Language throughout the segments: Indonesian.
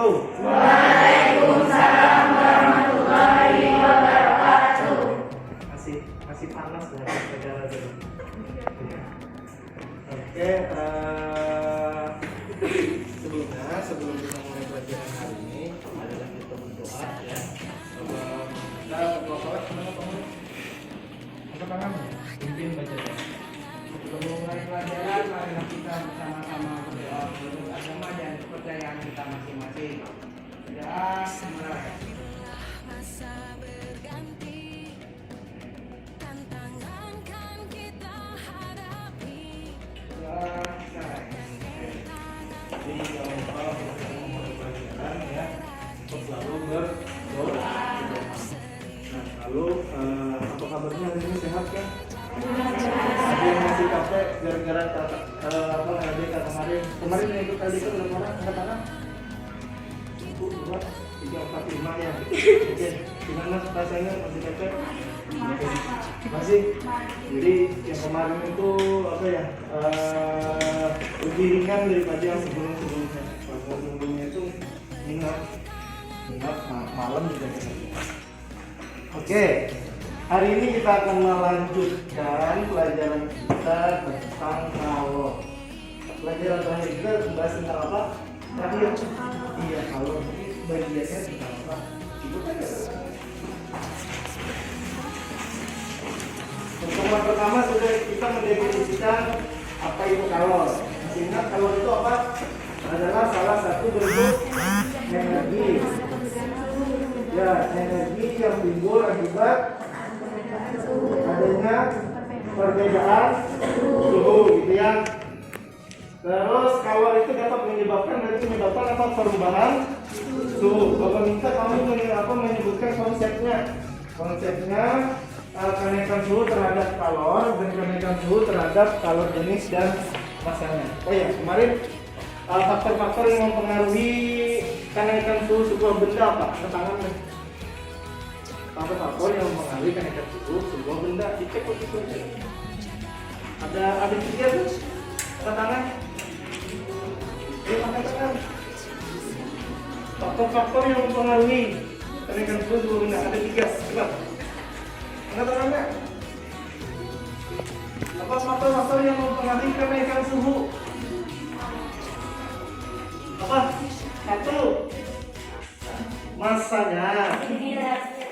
wabarakatuh. Waalaikumsalam warahmatullahi wabarakatuh. Masih panas ya negara dulu. Oke, sebelum kita mulai pelajaran hari ini adalah kita berdoa ya. Kita berdoa sholat teman-teman. Angkat tangan, pimpin bacanya. Sebelum mulai pelajaran, marilah kita bersama-sama berdoa menurut agama dan kepercayaan kita masing-masing. Doa mulai. Masa berganti, tantangan kan kita hadapi. Doa selesai. Jadi kalau kita mau mulai pelajaran ya, untuk selalu berdoa. Nah, lalu apa kabarnya hari ini, sehat kan? Ada yang masih capek gara-gara LDK kemarin yang ikut LDK berapa orang? Angkat tangan. 1, 2, 3, 4, 5 ya. Oke, gimana rasanya, masih capek? Masih. Jadi yang kemarin itu apa ya? Lebih ringan daripada yang sebelumnya. Sebelumnya itu ingat malam juga. Oke. Hari ini kita akan melanjutkan pelajaran kita tentang kalor. Pelajaran terakhir kita membahas tentang apa? Terakhir? Iya, kalor. Jadi bagiannya tentang apa? Itu kan ya. Pertemuan pertama sudah kita mendefinisikan apa itu kalor. Masih ingat kalor itu apa? Adalah salah satu bentuk energi. Ya, energi yang timbul akibat adanya perbedaan suhu gitu ya. Terus kalor itu dapat menyebabkan apa? Perubahan suhu. Bapak minta kamu menyebutkan konsepnya. Konsepnya kenaikan suhu terhadap kalor dan kenaikan suhu terhadap kalor jenis dan masanya. Oh ya, kemarin faktor-faktor yang mempengaruhi kenaikan suhu sebuah benda apa? Tangan nih. Faktor-faktor yang mempengaruhi kenaikan suhu sebuah benda, dicek itu aja. Ada 3 tuh, tangan. Tangan. Faktor-faktor yang mempengaruhi kenaikan suhu sebuah benda ada 3. Coba. Angkat tangannya. Apa faktor-faktor yang mempengaruhi kenaikan suhu? Apa? 1. Masanya.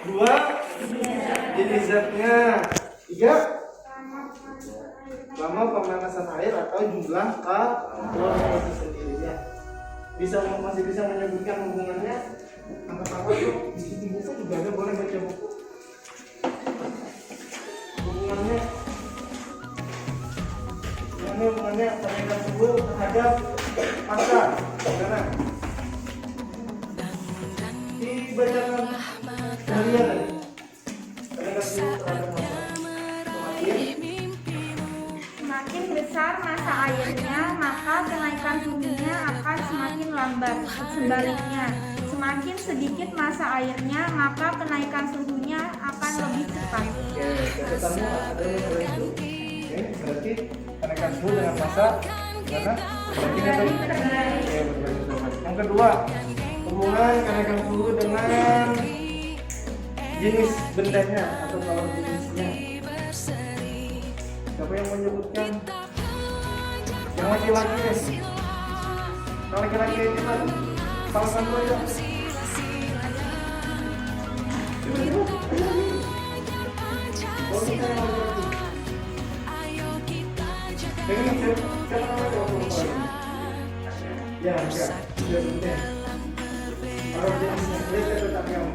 2. Jenis zatnya. 3. Lama pemanasan air atau jumlah kalor itu sendiri ya. Masih bisa menyebutkan hubungannya? Angkat-angkat tuh di buku juga ada, boleh baca buku. Hubungannya kenaikan suhu terhadap masa. Karena dibacakan harian kenaikan suhu terhadap masa. Semakin besar massa airnya, maka kenaikan suhunya akan semakin lambat. Sebaliknya, semakin sedikit massa airnya, maka kenaikan suhunya akan lebih cepat. Oke, catatannya ada yang begitu. Oke, berarti kenaikan suhu dengan massa gimana? Berarti berbanding terbalik. Yang kedua, hubungan kenaikan suhu dengan jenis bendanya atau kalor jenisnya. Siapa yang menyebutkan? Yang laki-laki ya? Yang laki-laki itu kan salah satu aja. Coba. Oh, kita yang laki-laki. Pengen siapa namanya kalau ya, enggak. Kalau jenisnya, saya tetap yang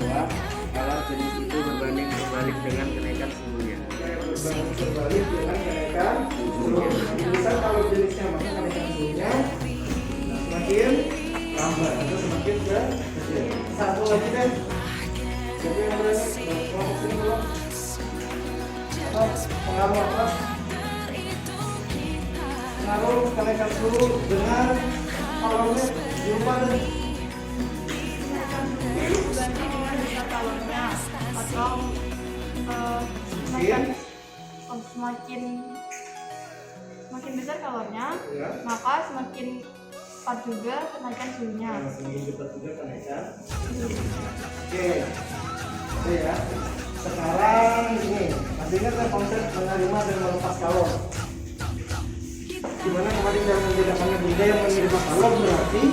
Bahwa kalau jenis itu berbanding terbalik dengan kenaikan suhunya. berbanding terbalik dengan kenaikan suhu. Misal kalau jenisnya maka kenaikan suhunya semakin lambat atau semakin kecil. Satu lagi deh. Jadi yang berani mau kesini dulu. Pengaruh apa? Pengaruh kenaikan suhu dengan kalornya jumlah dan Kalornya atau semakin besar kalornya, ya. maka semakin cepat juga kenaikan suhunya. Semakin cepat juga kenaikan. Oke, ya. Sekarang ini masih ingat kan konsep menerima dan melepas kalor? Gimana kemarin yang membedakannya? Benda yang menerima kalor berarti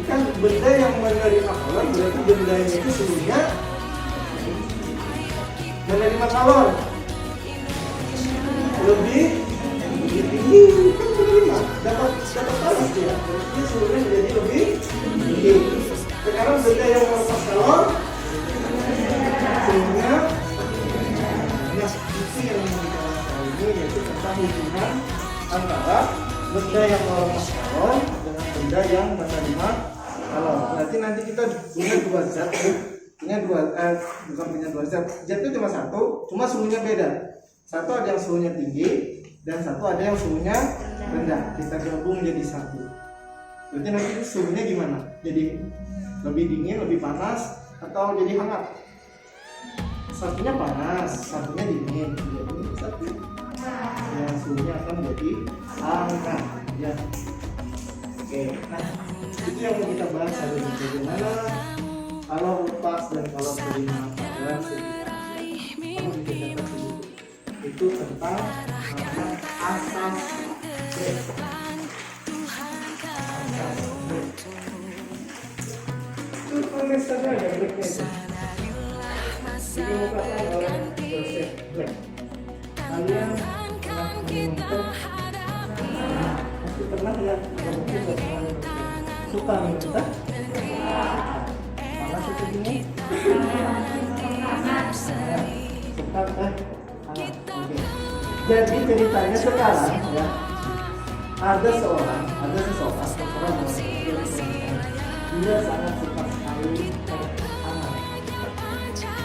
kan benda yang menerima kalor berarti bendanya itu suhunya menerima kalor lebih tinggi, kan menerima dapat panas dia, berarti suhunya menjadi lebih tinggi. Sekarang benda yang melepas kalor suhunya, nah itu yang mau dibahas kali ini, yaitu tentang hubungan antara benda yang melepas kalor dengan benda yang menerima kalor. Berarti nanti kita punya dua zat, bukan punya dua zat. Zat itu cuma satu, cuma suhunya beda. Satu ada yang suhunya tinggi dan satu ada yang suhunya rendah. Kita gabung jadi satu. Berarti nanti suhunya gimana? Jadi lebih dingin, lebih panas, atau jadi hangat? Satunya panas, satunya dingin. Jadi satu. Ya, suhunya akan jadi hangat. Ya. Oke, nah itu yang mau kita bahas hari ini, bagaimana kalau lepas dan kalau terima dalam sekitar itu tentang asas itu tulisannya ada breaknya itu dikemukakan oleh Joseph Black. Kalian pernah menemukan pernah lihat atau mungkin nggak pernah suka minum teh? Panas itu ini? Suka teh? Oke. Jadi ceritanya sekarang ya, ada seseorang dia sangat suka sekali teh hangat.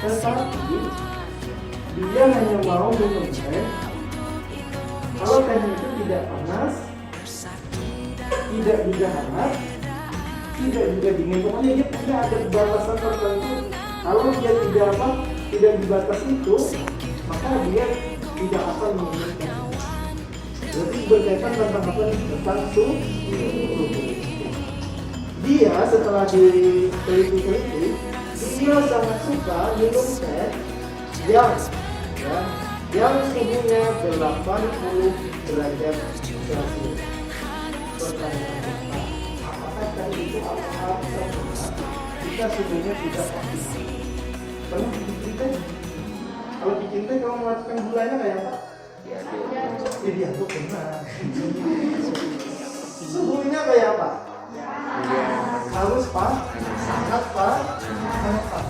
Tetapi dia hanya mau minum teh kalau tehnya itu tidak panas, tidak juga hangat, tidak juga dingin. Pokoknya dia punya ada batasan tertentu. Kalau dia tidak dibatas itu, maka dia tidak akan minum teh. Berarti berkaitan tentang apa? Tentang suhu. Dia setelah diteliti, dia sangat suka minum teh yang suhunya 80 derajat Celcius. Apakah tadi itu apakah jika suhunya tidak optimal? Kamu bikin teh? Kalau bikin teh kamu melakukan gulanya kayak apa? Jadi aku benar. Suhunya kayak apa? Halus pak, sangat pak, hangat pak.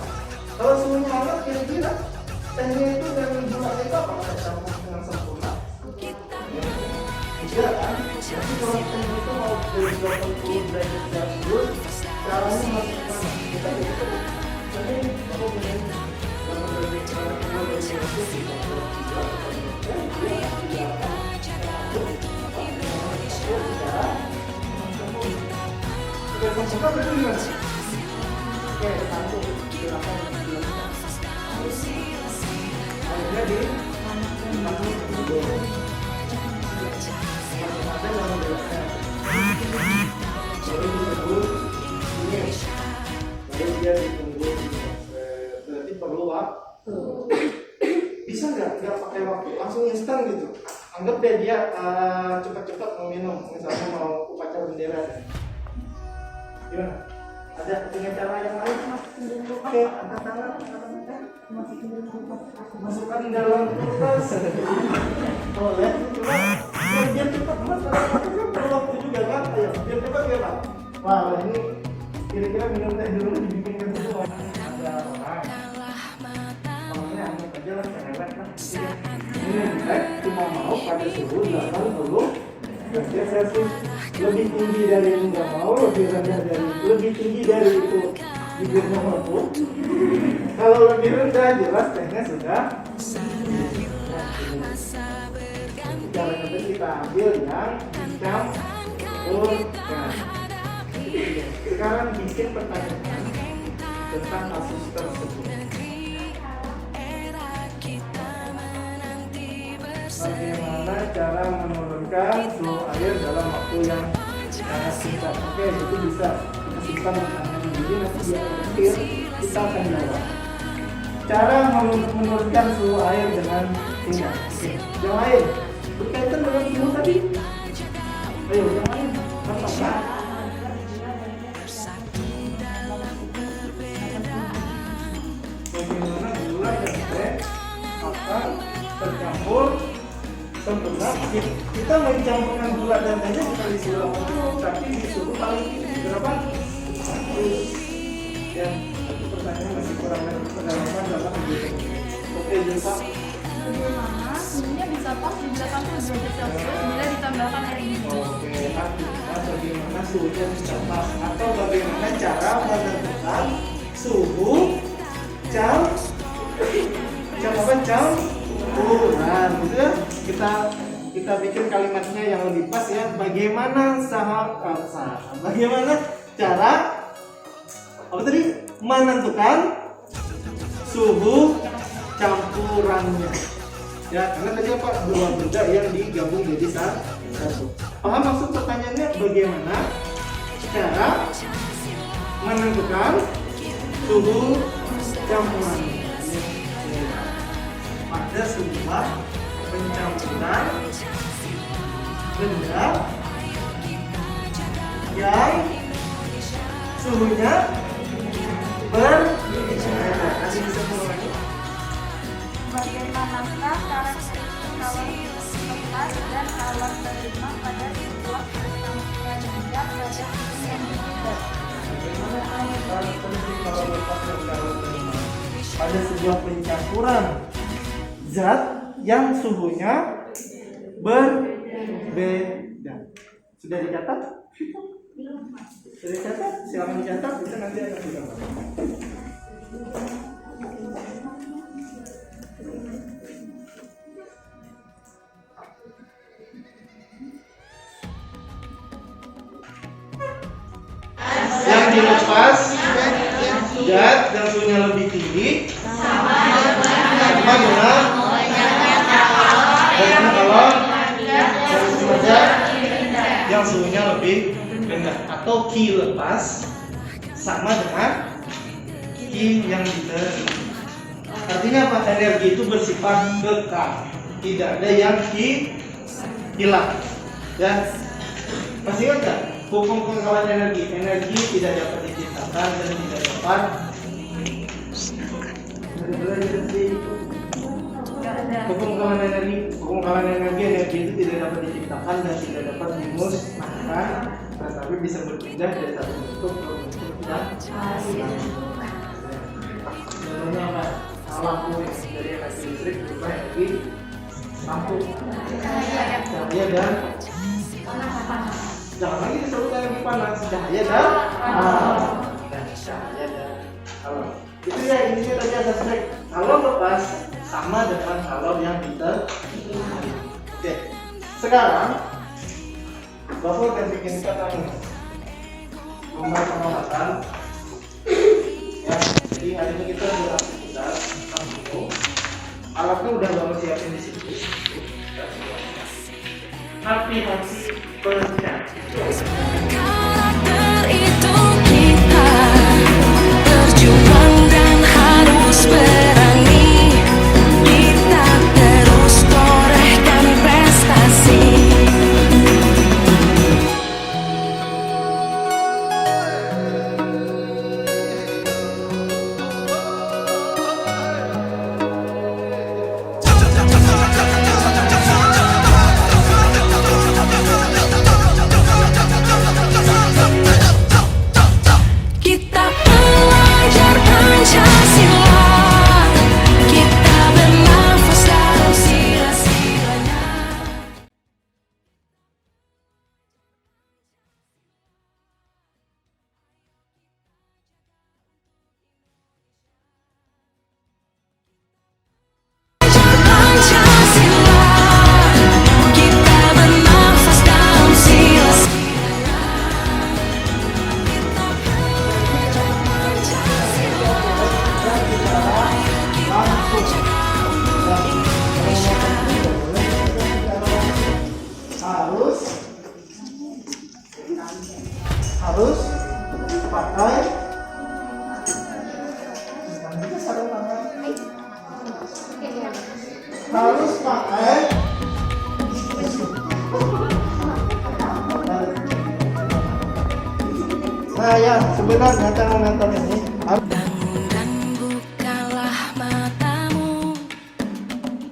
Kalau suhunya hangat kira-kira tehnya itu dan gulanya itu apa? Campur dengan sempurna? Tidak kan? Jadi kalau teh itu mau dari 80 derajat Celcius, caranya masuk ke mana? Kita itu jadi aku benar. Suka betul gimana? Oke, satu gerakan akhirnya di ada yang menjelaskan baru ditunggu ini baru dia ditunggu berarti perlu waktu. Bisa nggak pakai waktu langsung instan gitu? Anggap deh dia cepat-cepat mau minum, misalnya mau upacara bendera. Gimana? Ada punya cara yang lain? Oke, angkat tangan, masukkan dalam kulkas. Boleh, cuma biar cepat mas, karena perlu waktu juga kan? Ayo, biar cepat ya pak. Wah, ini kira-kira minum teh dulu dibikinkan dulu. Ada orang, orangnya anggap aja lah, cerewet lah. Minum teh cuma mau pada suhu 80 derajat Celcius. Lebih tinggi dari yang nggak mau, lebih rendah dari, lebih tinggi dari itu bibirnya mampu. Kalau lebih rendah jelas tehnya sudah. Caranya itu kita ambil yang dicampurkan. Sekarang bikin pertanyaan tentang kasus tersebut. Bagaimana cara menurunkan suhu air dalam waktu yang sangat singkat. Oke, itu bisa kita simpan pertanyaan ini, nanti di akhir kita akan jawab. Cara menurunkan suhu air dengan singkat. Oke, yang lain berkaitan dengan suhu tadi. Ayo, yang lain. Apa? Bagaimana gula dan teh akan tercampur sempurna? Kita mencampurkan gula dan tehnya bukan di suhu 80, tapi di suhu paling tinggi berapa? 100. Ya, itu pertanyaan masih kurang pendalaman dalam hidup. Oke, Jasa. Bagaimana suhunya bisa pas di 80 derajat Celcius bila ditambahkan air dingin? Oke, artinya bagaimana suhunya bisa pas atau bagaimana cara menentukan suhu campuran gitu ya. Kita bikin kalimatnya yang lebih pas ya. Bagaimana bagaimana cara apa tadi menentukan suhu campurannya ya, karena tadi apa, dua benda yang digabung jadi satu. Paham maksud pertanyaannya? Bagaimana cara menentukan suhu campurannya pada sebuah pencampuran benda yang suhunya berbeda. Kasih bisa lagi. Bagaimanakah karakteristik kalori lepas dan kalor terima pada sebuah percampuran zat pada suhu yang berbeda? Bagaimana karakteristik kalori lepas dan kalori terima pada sebuah pencampuran zat yang suhunya berbeda? Sudah dicatat? Sudah dicatat? Silakan dicatat, itu nanti akan dicatat. Yang dilepas zat yang suhunya lebih tinggi sama dengan kalor zat yang suhunya lebih rendah, atau Q lepas sama dengan Q yang diterima. Artinya apa? Energi itu bersifat kekal, tidak ada yang hilang. Ya, masih ingat nggak? Hukum kekekalan energi. Energi tidak dapat diciptakan dan tidak dapat hukum kekekalan energi. Hukum kekekalan energi itu tidak dapat diciptakan dan tidak dapat dimusnahkan, tetapi bisa berpindah dari satu bentuk ke bentuk yang lain. Contohnya apa? Lampu dari energi listrik berubah energi lampu. Cahaya dan jangan lagi disebut energi panas, cahaya dan cahaya dan kalor. Itu ya intinya tadi ada trik. Kalor lepas sama dengan kalor yang diterima. Oke, sekarang Bapak akan bikin kata lomba pengamatan. Ya, jadi hari ini kita beraktivitas kampung. Alatnya udah Bapak siapin di situ. Hati-hati pecah. Karakter itu kita berjuang dan harus berani. Kita terus torehkan prestasi. harus pakai nah ya sebenarnya cara menonton ini Bangun dan bukalah matamu,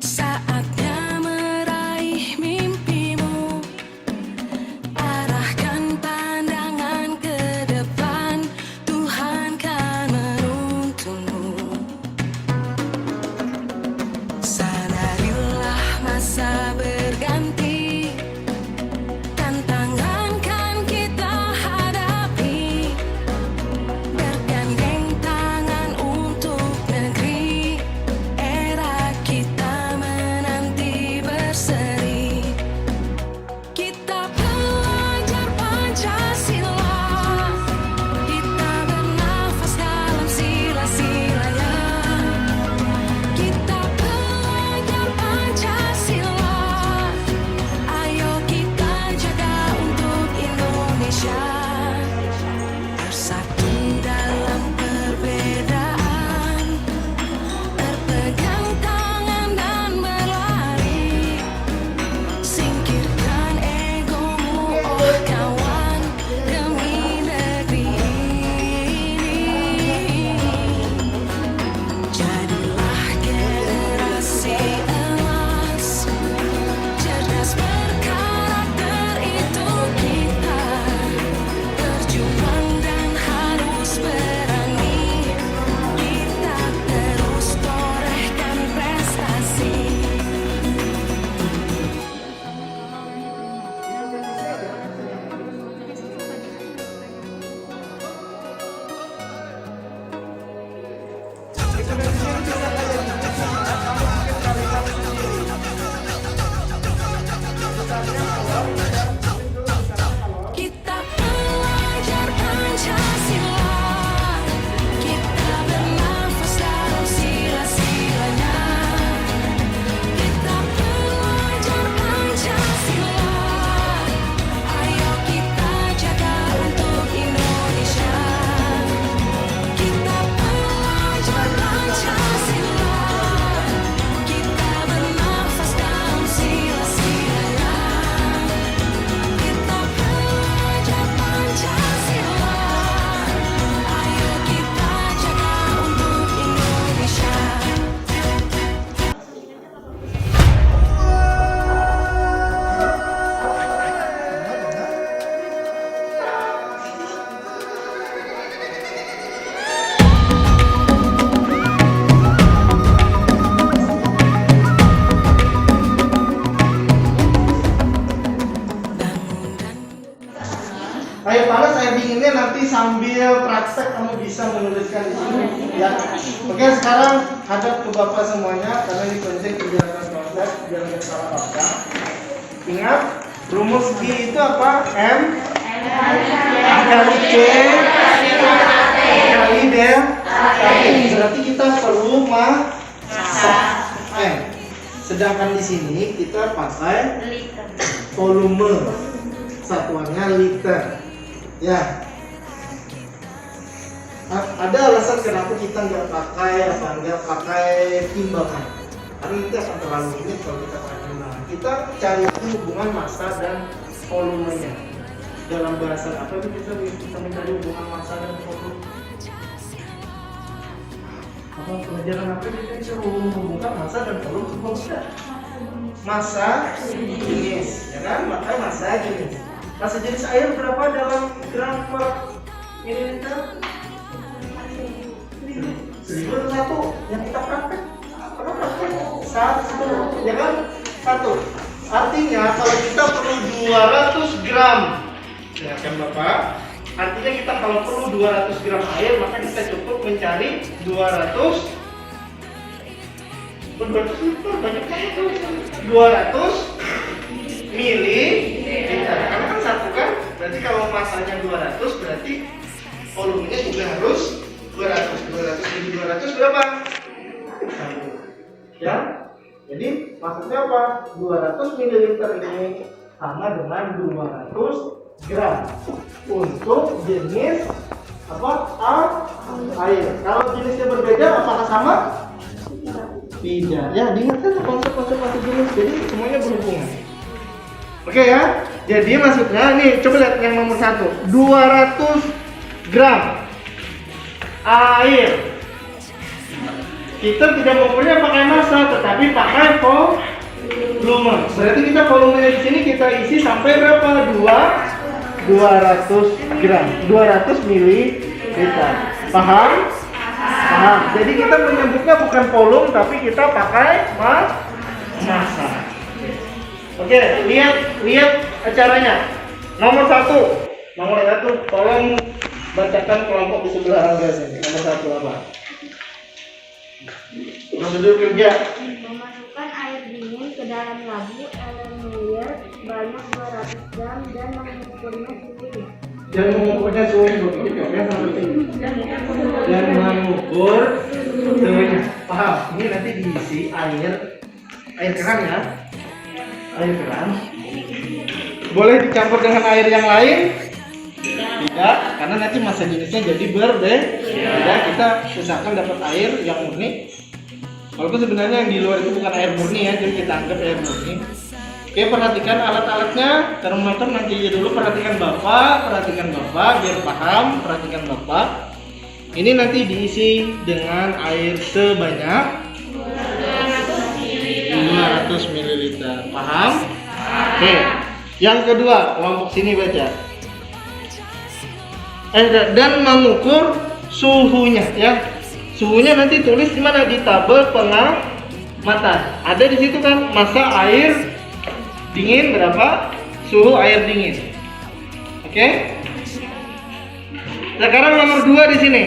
saatnya meraih mimpimu. Arahkan pandangan ke depan, Tuhan kan menuntunmu. Sadarilah masa berganti, tantangan kan kita hadapi. Bergandeng tangan untuk negeri, era kita menanti berseri. Kita pelajar Pancasila, kita bernafas dalam sila-silanya. Kita pelajar Pancasila, ayo kita jaga untuk Indonesia. Bersatu dalam perbedaan, berpegang tangan dan berlari. Singkirkan egomu, oh kawan, demi negeri ini. Jadilah generasi emas, cerdas berkarakter itu kita. Berjuang dan harus berani, kita terus torehkan prestasi. Kita pelajar Pancasila, kita bernafas dalam sila-silanya. Kita pelajar Pancasila, ayo kita jaga untuk Indonesia. Kita pelajar Pancasila, kita bernafas dalam sila-silanya. Kita pelajar Pancasila, ayo kita jaga untuk Indonesia. Ayo Panas, saya binginnya nanti sambil praktek kamu bisa menuliskan di sini ya. Oke, sekarang hadap ke Bapak semuanya karena ini penting penjelasan konsep biar nggak salah baca. Ingat, rumus G itu apa? M kali C kali D kali. Berarti kita perlu masak M. Sedangkan di sini kita pakai volume, satuannya liter. Ya, ada alasan kenapa kita nggak pakai timbangan. Karena itu akan terlalu rumit kalau kita pakai timbangan. Kita cari hubungan massa dan volumenya. Dalam bahasa apa itu kita bisa mencari hubungan massa dan volume? Apa pelajaran apa kita bisa menghubungkan massa dan volume semuanya? Massa jenis, ya kan? Maka massa jenis. Massa jenis air berapa dalam gram per mililiter? 1000 satu. Yang kita praktek satu, ya kan? Satu. Artinya kalau kita perlu 200 gram, ya kan Bapak? Artinya kita kalau perlu 200 gram air, maka kita cukup mencari 200 liter, banyak banget tuh. 200 mililiter. Karena kan satu kan, berarti kalau masanya 200 berarti volumenya juga harus 200 jadi 200 berapa? 1. Ya. Jadi maksudnya apa? 200 mililiter ini sama dengan 200 gram untuk jenis apa? Air. Kalau jenisnya berbeda apakah sama? Tidak. Ya, diingatkan konsep-konsep jenis. Jadi semuanya berhubungan. Oke ya. Jadi maksudnya nih, coba lihat yang nomor 1. 200 gram air. Kita tidak mengukurnya pakai massa, tetapi pakai volume. Berarti kita volumenya di sini kita isi sampai berapa? 200 gram, 200 mililiter. Paham? Paham. Jadi kita menyebutnya bukan volume, tapi kita pakai massa. Oke, lihat caranya. Nomor 1, tolong bacakan kelompok di sebelah Angga sini. Nomor 1 apa? Prosedur kerja. Memasukkan air dingin ke dalam labu Erlenmeyer banyak 200 gram dan mengukurnya suhunya. Dan mengukurnya suhu dan mengukur suhunya. Paham? Ini nanti diisi air keran ya. Air keran. Boleh dicampur dengan air yang lain? Tidak, karena nanti massa jenisnya jadi berbeda. Kita usahakan dapat air yang murni. Walaupun sebenarnya yang di luar itu bukan air murni ya, jadi kita anggap air murni. Oke, perhatikan alat-alatnya. Termometer nanti aja dulu, perhatikan Bapak biar paham. Perhatikan Bapak. Ini nanti diisi dengan air sebanyak 200 ml. Paham? Oke. Yang kedua, kelompok sini baca. Dan mengukur suhunya ya. Suhunya nanti tulis di mana? Di tabel pengamatan. Ada di situ kan, massa air dingin berapa, suhu air dingin. Oke? Sekarang nomor 2 di sini.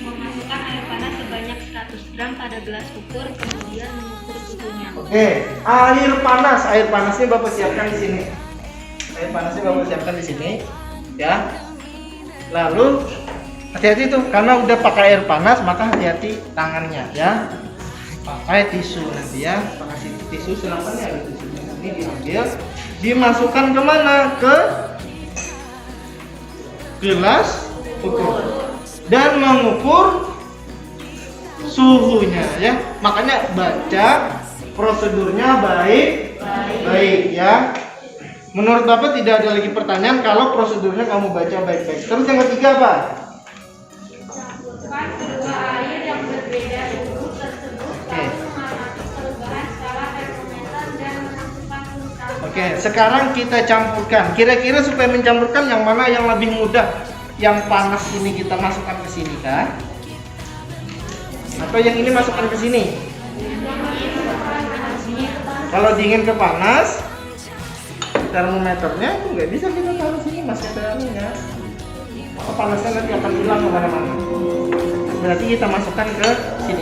Memasukkan air panas sebanyak 100 gram pada gelas ukur, kemudian mengukur suhunya. Oke, air panasnya Bapak siapkan di sini. Ya. Lalu hati-hati tuh, karena udah pakai air panas, maka hati-hati tangannya ya. Pakai tisu nanti ya, pakai tisu silakan ya, ada tisunya. Ini diambil, dimasukkan kemana? Ke gelas ukur dan mengukur suhunya ya. Makanya baca prosedurnya baik ya. Menurut Bapak tidak ada lagi pertanyaan kalau prosedurnya kamu baca baik-baik. Terus yang ketiga apa? Campurkan kedua air yang berbeda suhu tersebut lalu mengamati perubahan skala termometer dan menentukan tulisan. Oke, sekarang kita campurkan. Kira-kira supaya mencampurkan yang mana yang lebih mudah? Yang panas ini kita masukkan ke sini kan? Atau yang ini masukkan ke sini? Kalau dingin ke panas, termometernya itu nggak bisa kita taruh sini, masuk ke dalamnya. Maka panasnya nanti akan hilang kemana-mana. Berarti kita masukkan ke sini.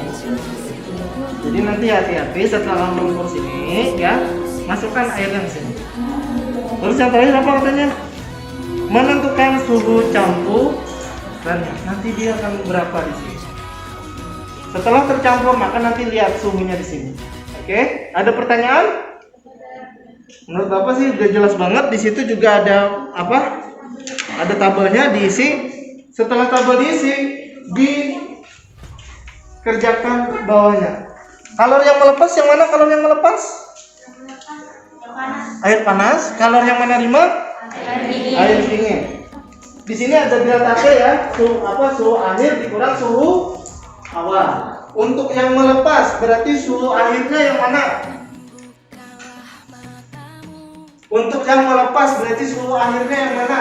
Jadi nanti hati-hati setelah mengukur sini ya, masukkan air yang sini. Terus yang terakhir apa katanya? Menentukan suhu campurannya. Nanti dia akan berapa di sini. Setelah tercampur maka nanti lihat suhunya di sini. Oke, ada pertanyaan? Menurut Bapak sih udah jelas banget. Di situ juga ada apa? Ada tabelnya diisi. Setelah tabel diisi, dikerjakan bawahnya. Kalor yang melepas yang mana? Kalor yang melepas? Air panas. Kalor yang menerima? Air dingin. Di sini ada delta T ya. Suhu akhir dikurang suhu awal. Untuk yang melepas berarti suhu akhirnya yang mana? Untuk yang melepas berarti suhu akhirnya yang mana?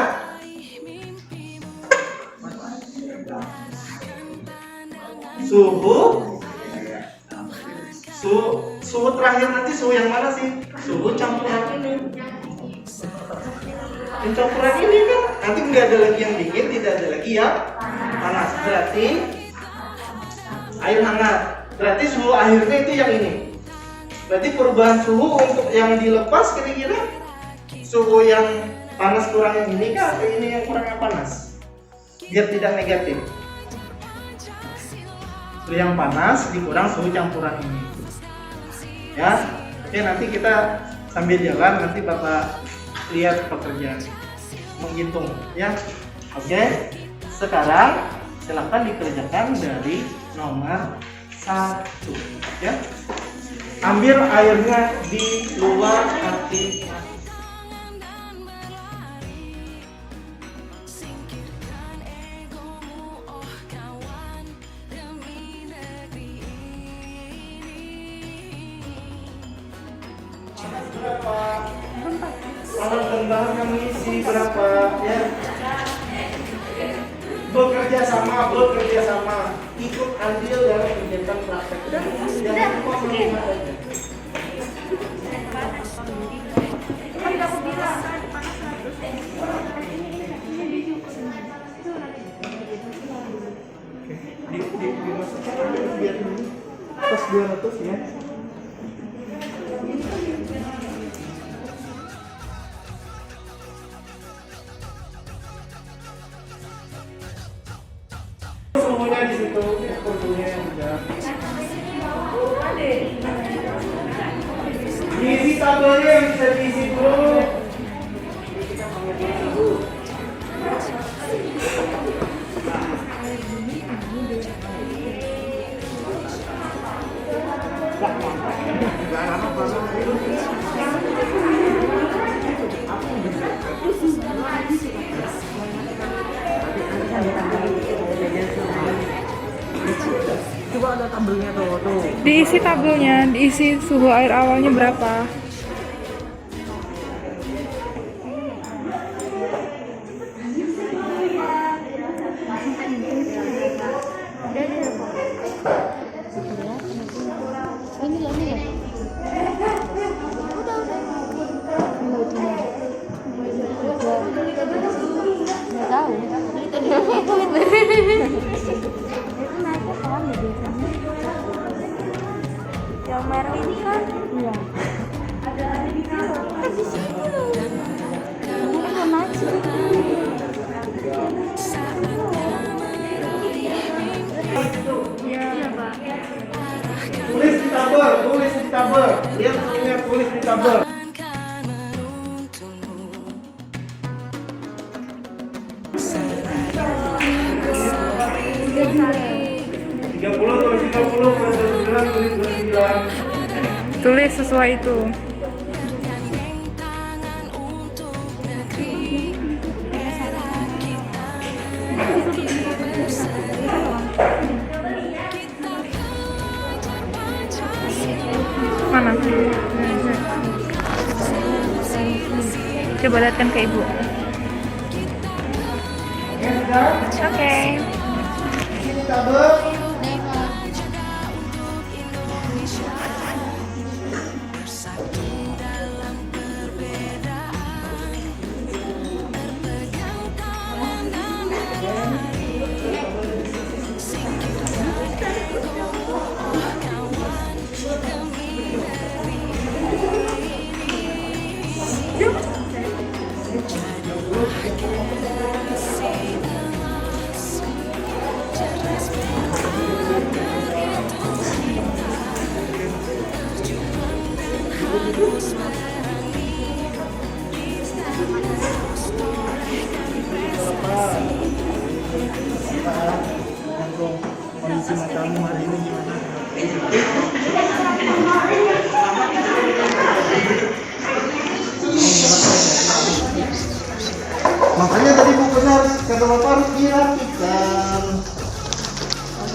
Suhu terakhir nanti suhu yang mana sih? Suhu campuran ini. Yang campuran ini kan nanti nggak ada lagi yang dingin, tidak ada lagi yang panas. Berarti air hangat. Berarti suhu akhirnya itu yang ini. Berarti perubahan suhu untuk yang dilepas kira-kira suhu yang panas kurang yang ini kah atau ini yang kurang yang panas? Biar tidak negatif. Suhu yang panas dikurang suhu campuran ini. Ya. Oke, nanti kita sambil jalan nanti Bapak lihat pekerjaan menghitung ya. Oke. Sekarang silakan dikerjakan dari nomor 1. 1 ya. Ambil airnya di luar kaki. Berapa? Alat dan bahan yang mengisi berapa ya? Bekerja sama, ikut andil dalam kegiatan praktek. Jangan lupa menerima aja. Dimasukkan aja biar ini plus 200 ya. Semuanya di situ, fotonya yang udah. Diisi tabelnya yang bisa diisi dulu. Coba ada tabelnya tuh. Diisi tabelnya, diisi suhu air awalnya berapa. Yang merah ini kan? Iya. Ini mau naik sih. Iya, Pak. Tulis di tabel. Lihat semuanya tulis di tabel. 30 tulis 30, 29 tulis 29. Tulis sesuai itu. Mana? Coba lihatkan ke ibu. Oke. Ini tabel. Kondisi matamu hari ini gimana? Makanya tadi Bu benar, kata Bapak harus dirapikan.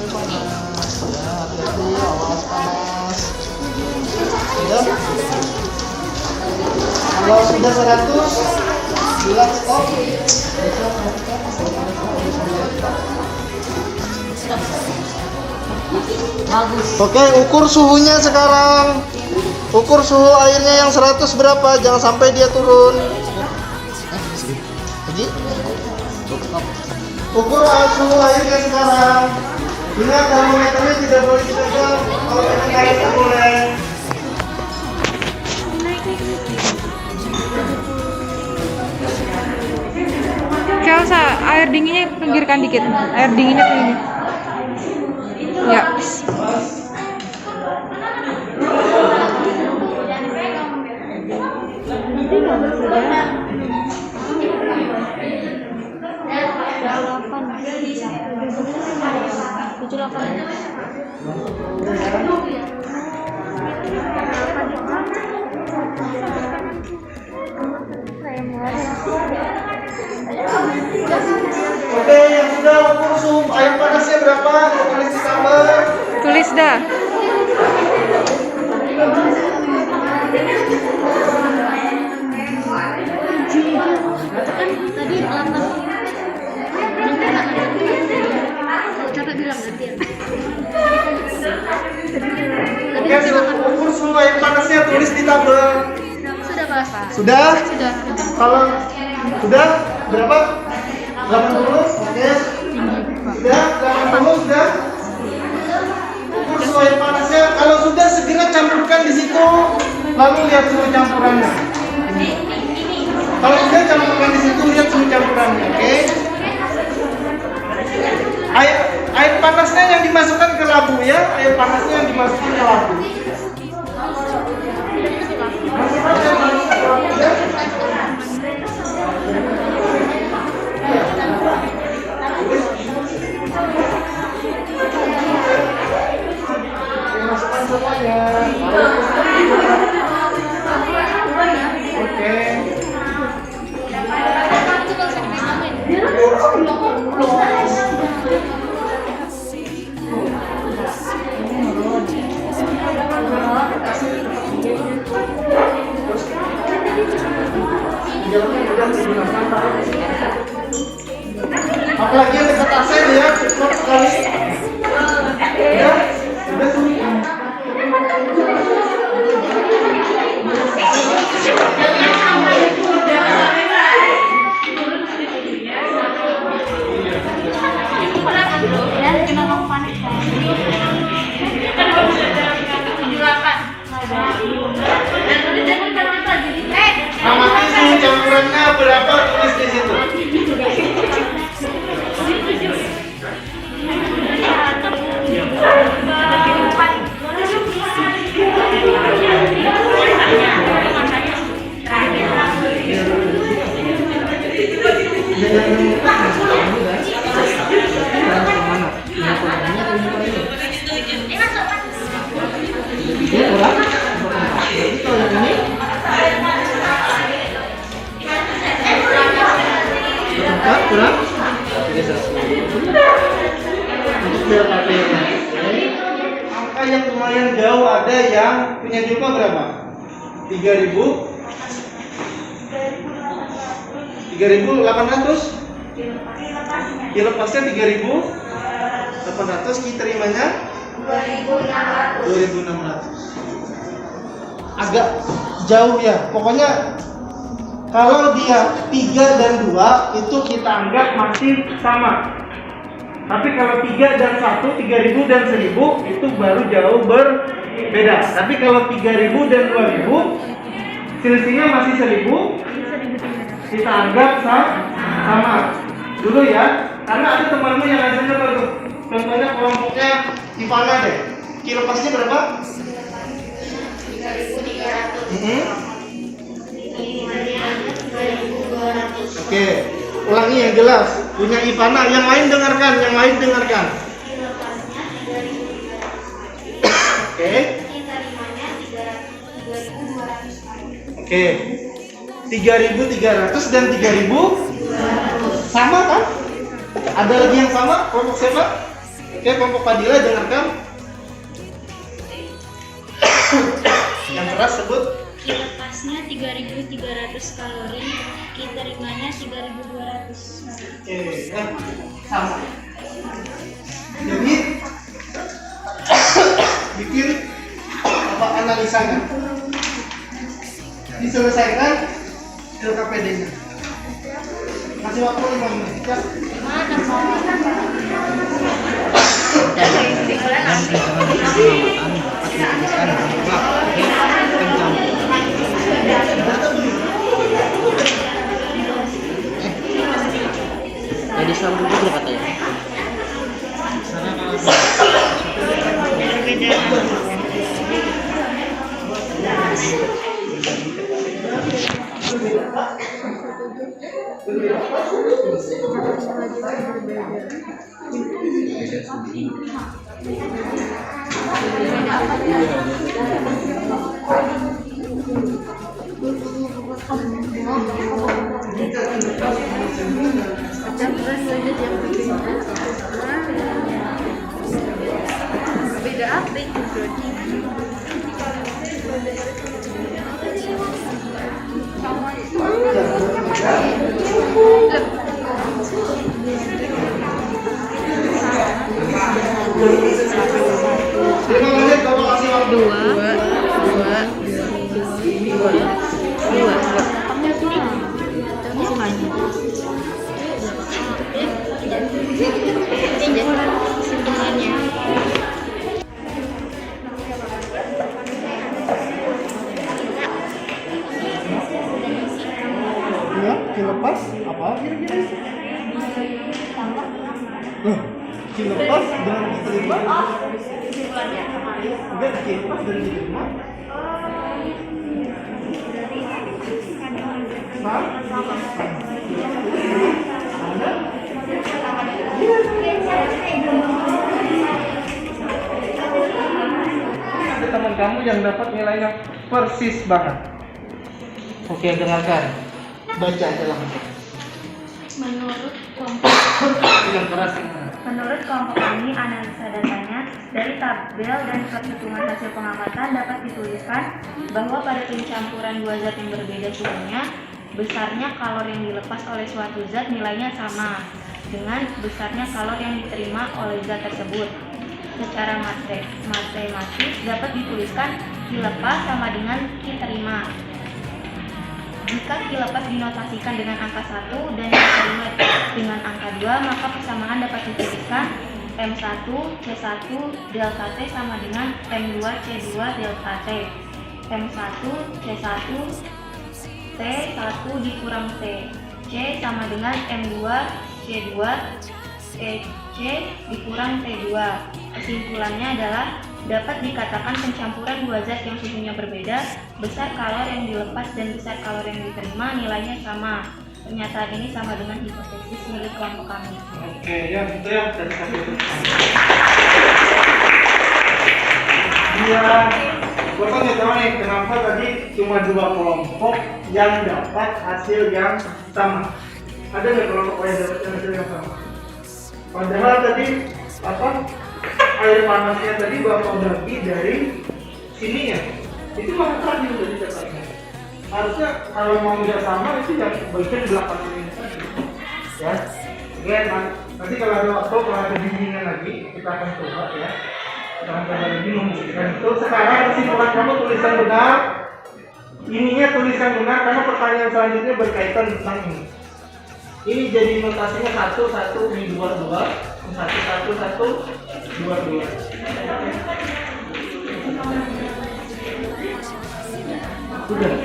Panas, ya hati-hati, awas panas. Sudah? Kalau sudah 100, bilang stop. Oke, ukur suhunya sekarang. Ukur suhu airnya yang 100 berapa, jangan sampai dia turun. Jadi, ukur suhu airnya sekarang. Ingat, termometernya tidak boleh dipegang. Kalau pegang air tidak boleh. Gak usah, air dinginnya pinggirkan dikit. Air dinginnya pinggir. Ya. Tujuh delapan. Oke, yang sudah ukur suhu air panasnya berapa? Tulis di tabel. Tulis dah. Oke, ukur suhu air panasnya tulis di tabel. Sudah Pak. Sudah? Kalau sudah berapa? 80. Oke. Sudah 80 sudah. Ukur suhu air panasnya. Kalau sudah segera campurkan di situ. Lalu lihat suhu campurannya. Kalau sudah campurkan di situ, lihat suhu campurannya. Oke. Air panasnya yang dimasukkan ke labu ya. Air panasnya yang dimasukkan ke labu. Masukkan semuanya. Oke. Apalagi yang dekat AC ya, cepat sekali. Udah tuh. Amati suhu campurannya berapa, tulis di situ. Kurang? Angka yang lumayan jauh ada yang punya jumlah berapa? 3.000 3.800. Dilepasnya 3.800, kita terimanya 2.600. Agak jauh ya. Pokoknya kalau dia 3 dan 2 itu kita anggap masih sama. Tapi kalau 3 dan 1, 3.000 dan 1.000 itu baru jauh berbeda. Tapi kalau 3.000 dan 2.000 selisihnya masih 1.000, kita anggap sama dulu ya. Karena ada temanmu yang hasilnya baru. Contohnya kelompoknya Ivana deh. Lepasnya berapa? 3.300. Oke, ulangi yang jelas. Punya Ivana, yang lain dengarkan, Oke. 3.300 dan 3.000 sama kan? Ada lagi yang sama? Kelompok siapa? Oke, kelompok Fadila dengarkan. Yang keras sebut. Lepasnya 3.300 kalori, kita terimanya 3.200. Oke, sama. Jadi bikin apa analisanya? Diselesaikan LKPD-nya. Masih waktu 5 menit. Ya. Jadi sama dulu katanya. Beda apa itu berarti? Ya, dilepas apa kira-kira? Dilepas dan diterima? Enggak, dilepas dan diterima? Ada teman kamu yang dapat nilainya persis banget. Oke, dengarkan. Baca aja langsung. Menurut kelompok Yang keras. Menurut kelompok kami, analisa datanya dari tabel dan perhitungan hasil pengamatan dapat dituliskan bahwa pada pencampuran dua zat yang berbeda suhunya, besarnya kalor yang dilepas oleh suatu zat nilainya sama dengan besarnya kalor yang diterima oleh zat tersebut. Secara matematis dapat dituliskan Q lepas sama dengan Q terima. Jika Q lepas dinotasikan dengan angka 1 dan Q terima dengan angka 2, maka persamaan dapat dituliskan M1 C1 delta T sama dengan M2 C2 delta T. M1 C1 T1 dikurang T. C sama dengan M2 C2 C dikurang T2. Kesimpulannya adalah dapat dikatakan pencampuran dua zat yang suhunya berbeda, besar kalor yang dilepas dan besar kalor yang diterima nilainya sama. Pernyataan ini sama dengan hipotesis milik kelompok kami. Oke, ya itu ya dari satu. Iya, Bapak nggak tahu nih kenapa tadi cuma dua kelompok yang dapat hasil yang sama. Ada nggak kelompok yang dapat hasil yang sama? Padahal tadi apa? Air panasnya tadi Bapak bagi dari sini ya. Itu maka tadi udah dikatakan. Harusnya kalau mau nggak sama itu yang bagian belakang ini tadi. Ya. Oke, nanti kalau ada waktu, kalau ada bimbingan lagi, kita akan coba ya. Kita akan coba lagi membuktikan itu. Sekarang kesimpulan kamu tulisan benar. Ininya tulisan benar karena pertanyaan selanjutnya berkaitan tentang ini. Ini jadi notasinya 1 1 ini 2 2, 1 1 1 2 2. Sudah.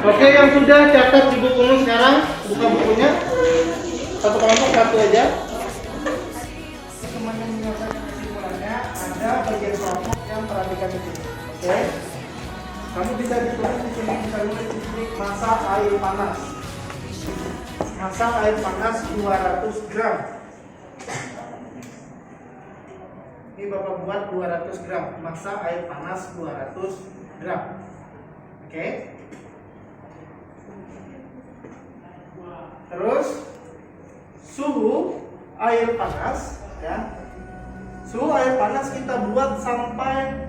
Oke, yang sudah catat di bukumu sekarang, buka bukunya. Satu kelompok satu aja. Teman yang menyelesaikan kesimpulannya ada bagian kelompok yang perhatikan itu. Oke. Kamu bisa ditulis di sini, bisa tulis di sini massa air panas. Massa air panas 200 gram. Ini Bapak buat 200 gram. Massa air panas 200 gram. Oke. Terus suhu air panas ya. Suhu air panas kita buat sampai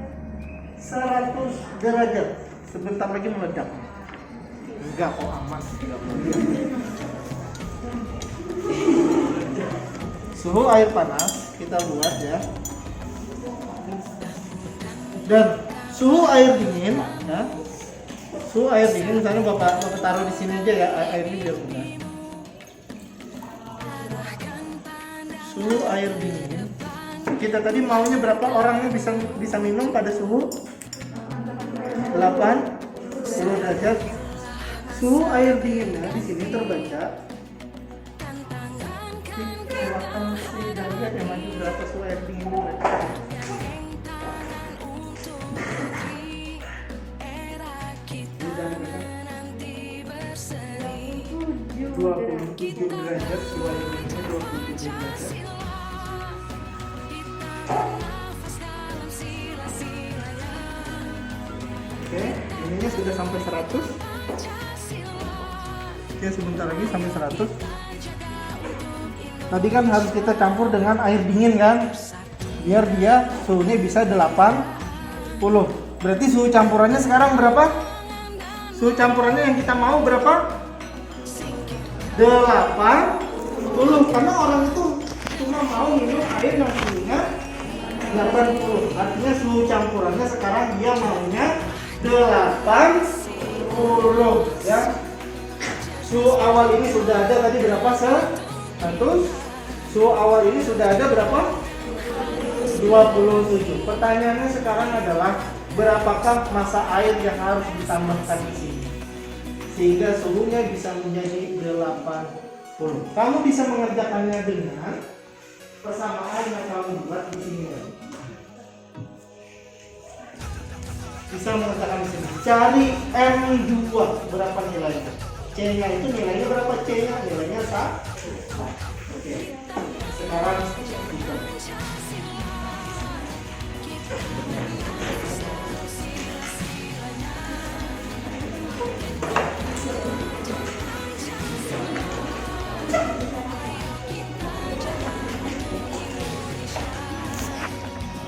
100 derajat. Sebentar lagi meledak. Enggak kok, aman. Suhu air panas kita buat ya. Dan suhu air dingin ya. Suhu air dingin misalnya Bapak taruh di sini aja ya, air ini biar mudah. Suhu air dingin. Kita tadi maunya berapa orangnya bisa minum pada suhu 80 derajat. Suhu air dinginnya di sini terbaca 80 derajat, yang maju berapa suhu air dingin terbaca. 27 derajat, suhu air dinginnya 27 derajat. Oke, ininya sudah sampai 100. Oke, sebentar lagi sampai 100. Tadi kan harus kita campur dengan air dingin kan, biar dia suhunya bisa 80. Berarti suhu campurannya sekarang berapa? Suhu campurannya yang kita mau berapa? 80. Karena orang itu cuma mau minum air yang suhunya 80. Artinya suhu campurannya sekarang dia maunya 80 ya. Suhu awal ini sudah ada tadi berapa? 100. Suhu awal ini sudah ada berapa? 27. Pertanyaannya sekarang adalah berapakah massa air yang harus ditambahkan di sini sehingga suhunya bisa menjadi 80. Kamu bisa mengerjakannya dengan persamaan yang kamu buat di sini. Bisa mengerjakan di sini. Cari M2 berapa nilainya? C-nya itu nilainya berapa? C-nya nilainya 1. Oke. Sekarang kita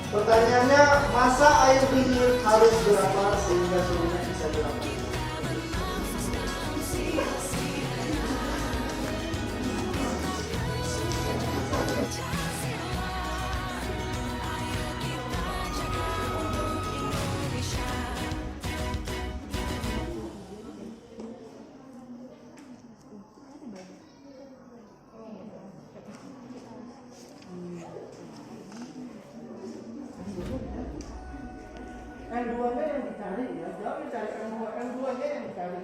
pertanyaannya, massa air dingin harus berapa sehingga suhunya bisa berapa? M2-nya yang dicari ya, jangan dicari M2, M2-nya yang dicari.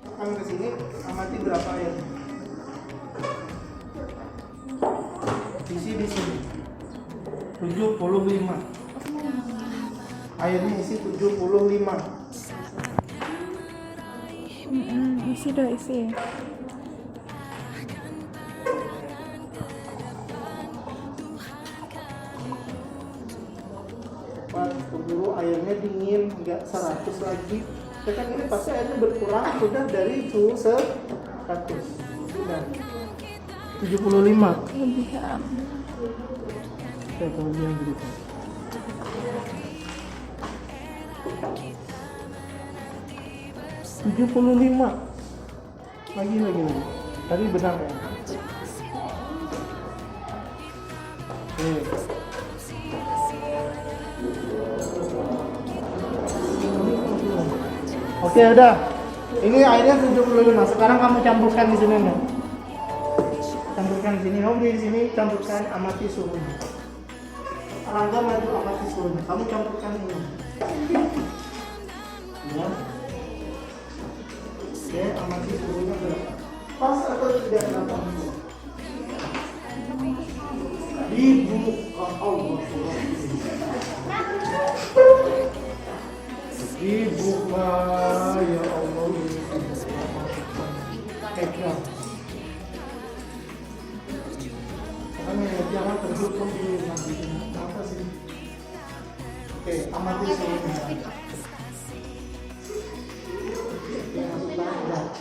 Akan ke sini, amati berapa air. Isi di sini 75. Airnya isi 75. Isi dah isi. Dulu airnya dingin, nggak 100 lagi. Ya kan ini pasti airnya berkurang sudah dari suhu 100. Sudah 75. Kelebihan. Saya kelebihan gitu. $75. Lagi. Tadi benar ya? Oke. Oke, udah. Ini airnya 75. Sekarang kamu campurkan di sini nih. Campurkan di sini. Kamu di sini campurkan, amati suhunya. Rangga maju amati suhunya. Kamu campurkan ini. Ya. Oke, amati suhunya berapa? Pas atau tidak berapa? Dibuka Allah. Dibuka ya Allah. Ekran. Karena jangan tertutup dulu nanti. Apa sih? Oke, amati suhunya.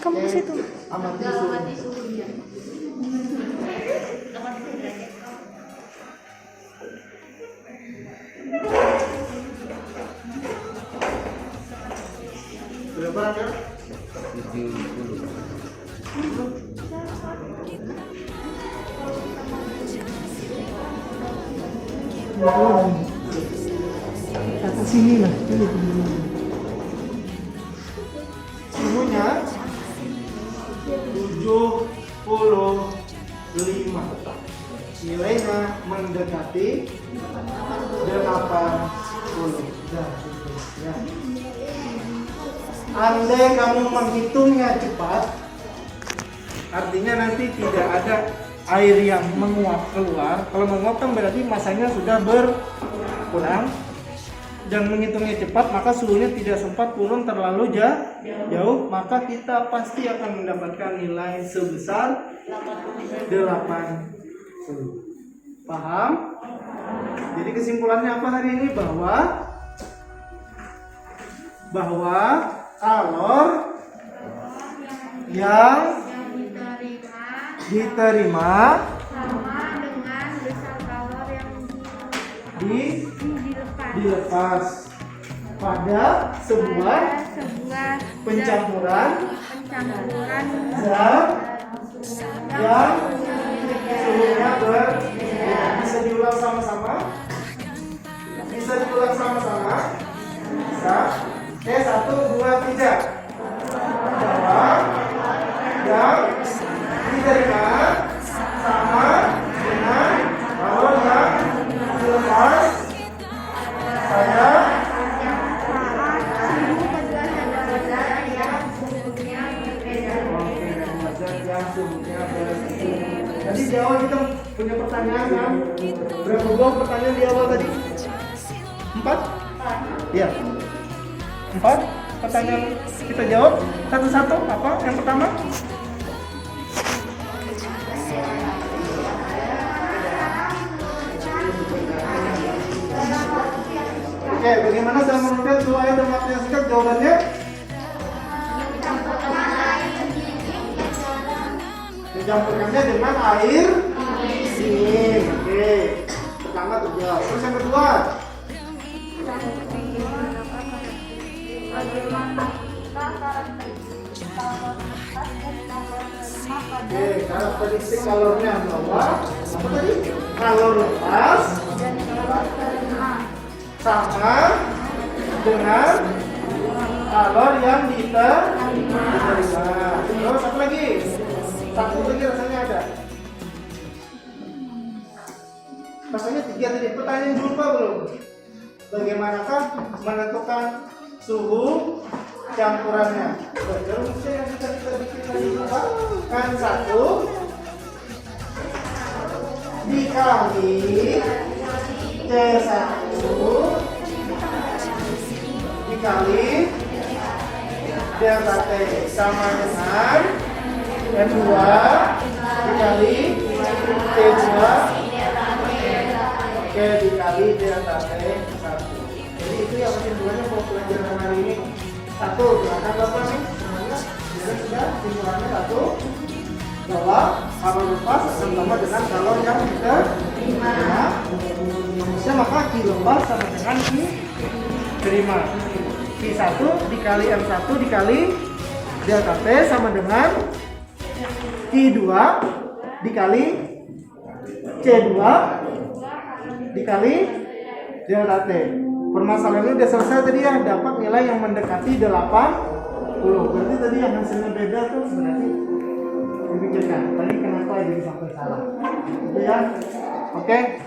Kamu ke situ. Amati suhunya. Berapa ada? 70. Kata sini lah, ini suhunya 75. Nilainya mendekati 80. Ya. Andai kamu menghitungnya cepat, artinya nanti tidak ada air yang menguap keluar. Kalau menguap kan berarti masanya sudah berkurang. dan menghitungnya cepat, maka suhunya tidak sempat turun terlalu jauh, maka kita pasti akan mendapatkan nilai sebesar 80. Paham? Jadi kesimpulannya apa hari ini? Bahwa kalor yang diterima sama dengan besar kalor yang dilepas pada sebuah pencampuran zat yang suhunya berbeda. Bisa diulang sama-sama? Bisa. Oke, 1, 2, 3. Bahwa yang diterima sama dengan kalor yang dilepas pada yang suhunya berbeda. Tadi di awal kita punya pertanyaan kan? Berapa buah pertanyaan di awal tadi? 4? Iya. 4 pertanyaan kita jawab satu-satu. Apa? Yang pertama? Oke, bagaimana saya menurunkan suhu air dalam waktu yang singkat? Jawabannya? Dicampurkannya dengan air dingin. Oke, pertama terjawab. Terus yang kedua? Oke, karakteristik kalornya bahwa apa tadi? Kalor lepas sama dengan kalor yang diterima. Terus apa lagi? Satu lagi rasanya ada. Rasanya 3 tadi. Pertanyaan jumpa belum? Bagaimanakah menentukan suhu campurannya? Rumusnya yang kita bikin tadi kan 1 dikali C1 dikali delta T sama dengan N2 dikali T2 Oke, dikali delta T1. Jadi itu yang kesimpulannya untuk pelajaran hari ini. 1, silahkan Bapak nih semuanya. Jadi sudah kesimpulannya 1 bahwa kalor lepas sama dengan kalor yang diterima. Rumusnya maka Q lepas sama dengan Q terima. Q1 dikali M1 dikali delta T sama dengan Q2 dikali C2 dikali delta T. Permasalahan ini sudah selesai tadi ya, dapat nilai yang mendekati 80. Berarti tadi yang hasilnya beda tuh berarti dipikirkan. Tadi kenapa jadi sampai salah? Gitu ya. Oke.